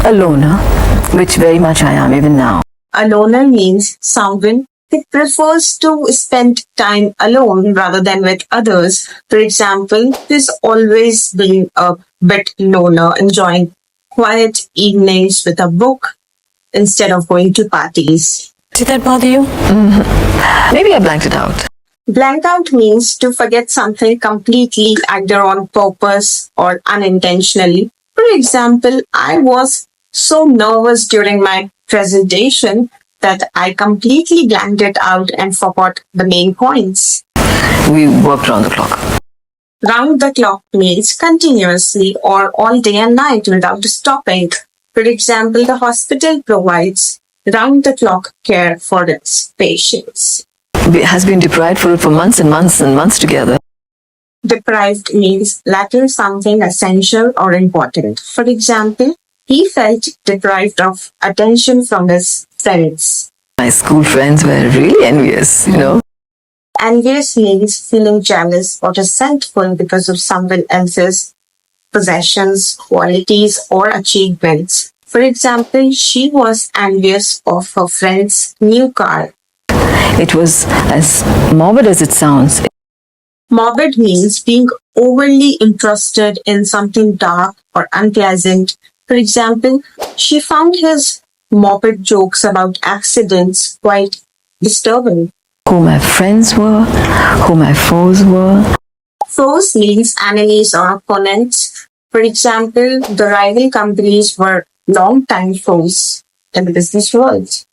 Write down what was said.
A loner, which very much I am even now. A loner means someone who prefers to spend time alone rather than with others. For example, he's always been a bit loner, enjoying quiet evenings with a book instead of going to parties. Did that bother you? Maybe I blanked it out. Blank out means to forget something completely, either on purpose or unintentionally. For example, I was so nervous during my presentation that I completely blanked it out and forgot the main points. We worked round the clock. Round the clock means continuously or all day and night without stopping. For example, the hospital provides round the clock care for its patients. Has been deprived for months and months and months together. Deprived means lacking something essential or important. For example, he felt deprived of attention from his friends. My school friends were really envious, Envious means feeling jealous or resentful because of someone else's possessions, qualities, or achievements. For example, she was envious of her friend's new car. It was as morbid as it sounds. Morbid means being overly interested in something dark or unpleasant. For example, she found his morbid jokes about accidents quite disturbing. Who my friends were, who my foes were. Foes means enemies or opponents. For example, the rival companies were long-time foes in the business world.